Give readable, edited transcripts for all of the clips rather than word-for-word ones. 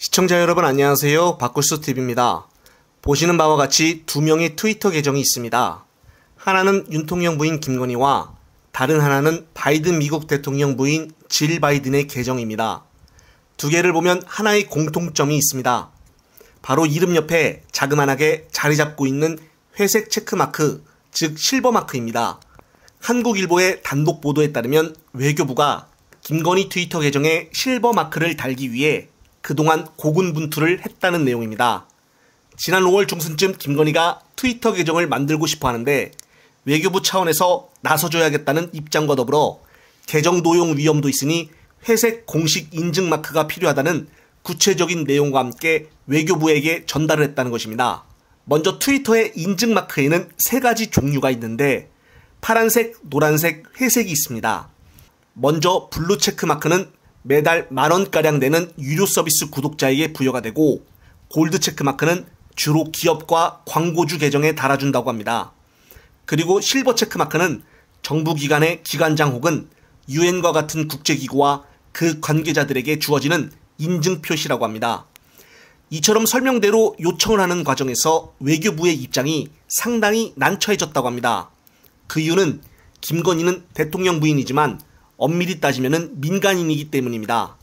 시청자 여러분 안녕하세요. 바꿀수TV입니다. 보시는 바와 같이 두 명의 트위터 계정이 있습니다. 하나는 윤통령 부인 김건희와 다른 하나는 바이든 미국 대통령 부인 질 바이든의 계정입니다. 두 개를 보면 하나의 공통점이 있습니다. 바로 이름 옆에 자그만하게 자리 잡고 있는 회색 체크마크, 즉 실버마크입니다. 한국일보의 단독 보도에 따르면 외교부가 김건희 트위터 계정에 실버마크를 달기 위해 그동안 고군분투를 했다는 내용입니다. 지난 5월 중순쯤 김건희가 트위터 계정을 만들고 싶어 하는데 외교부 차원에서 나서줘야겠다는 입장과 더불어 계정 도용 위험도 있으니 회색 공식 인증 마크가 필요하다는 구체적인 내용과 함께 외교부에게 전달을 했다는 것입니다. 먼저 트위터의 인증 마크에는 세 가지 종류가 있는데 파란색, 노란색, 회색이 있습니다. 먼저 블루 체크 마크는 매달 만원가량 되는 유료 서비스 구독자에게 부여가 되고, 골드 체크마크는 주로 기업과 광고주 계정에 달아준다고 합니다. 그리고 실버 체크마크는 정부기관의 기관장 혹은 유엔과 같은 국제기구와 그 관계자들에게 주어지는 인증 표시라고 합니다. 이처럼 설명대로 요청을 하는 과정에서 외교부의 입장이 상당히 난처해졌다고 합니다. 그 이유는 김건희는 대통령 부인이지만 엄밀히 따지면 민간인이기 때문입니다.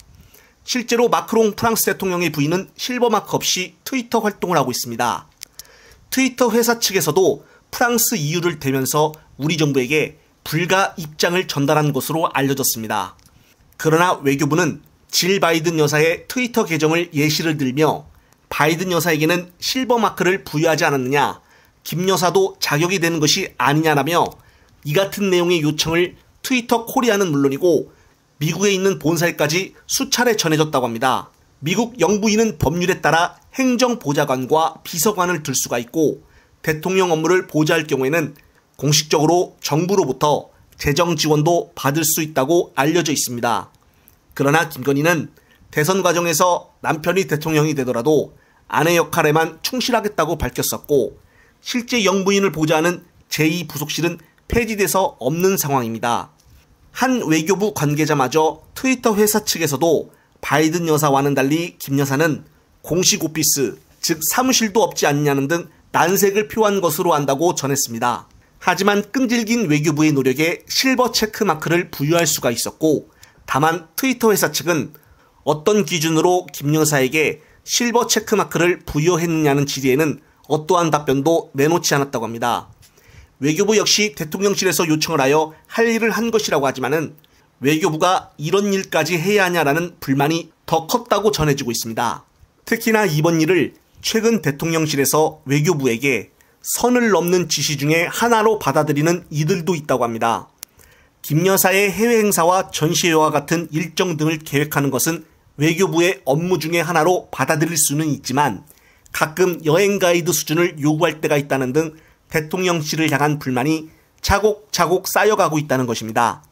실제로 마크롱 프랑스 대통령의 부인은 실버마크 없이 트위터 활동을 하고 있습니다. 트위터 회사 측에서도 프랑스 EU를 대면서 우리 정부에게 불가 입장을 전달한 것으로 알려졌습니다. 그러나 외교부는 질 바이든 여사의 트위터 계정을 예시를 들며 바이든 여사에게는 실버마크를 부여하지 않았느냐, 김 여사도 자격이 되는 것이 아니냐라며 이 같은 내용의 요청을 트위터 코리아는 물론이고 미국에 있는 본사에까지 수차례 전해졌다고 합니다. 미국 영부인은 법률에 따라 행정보좌관과 비서관을 들 수가 있고 대통령 업무를 보좌할 경우에는 공식적으로 정부로부터 재정 지원도 받을 수 있다고 알려져 있습니다. 그러나 김건희는 대선 과정에서 남편이 대통령이 되더라도 아내 역할에만 충실하겠다고 밝혔었고 실제 영부인을 보좌하는 제2부속실은 폐지돼서 없는 상황입니다. 한 외교부 관계자마저 트위터 회사 측에서도 바이든 여사와는 달리 김 여사는 공식 오피스, 즉 사무실도 없지 않냐는 등 난색을 표한 것으로 안다고 전했습니다. 하지만 끈질긴 외교부의 노력에 실버 체크 마크를 부여할 수가 있었고, 다만 트위터 회사 측은 어떤 기준으로 김 여사에게 실버 체크 마크를 부여했느냐는 질의에는 어떠한 답변도 내놓지 않았다고 합니다. 외교부 역시 대통령실에서 요청을 하여 할 일을 한 것이라고 하지만은 외교부가 이런 일까지 해야 하냐라는 불만이 더 컸다고 전해지고 있습니다. 특히나 이번 일을 최근 대통령실에서 외교부에게 선을 넘는 지시 중에 하나로 받아들이는 이들도 있다고 합니다. 김 여사의 해외 행사와 전시회와 같은 일정 등을 계획하는 것은 외교부의 업무 중에 하나로 받아들일 수는 있지만 가끔 여행 가이드 수준을 요구할 때가 있다는 등 대통령실을 향한 불만이 차곡차곡 쌓여가고 있다는 것입니다.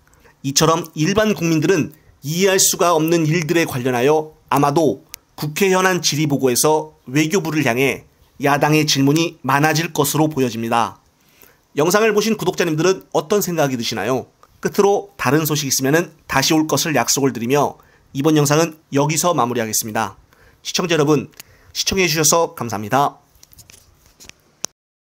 이처럼 일반 국민들은 이해할 수가 없는 일들에 관련하여 아마도 국회 현안 질의보고에서 외교부를 향해 야당의 질문이 많아질 것으로 보여집니다. 영상을 보신 구독자님들은 어떤 생각이 드시나요? 끝으로 다른 소식 있으면 다시 올 것을 약속을 드리며 이번 영상은 여기서 마무리하겠습니다. 시청자 여러분, 시청해주셔서 감사합니다.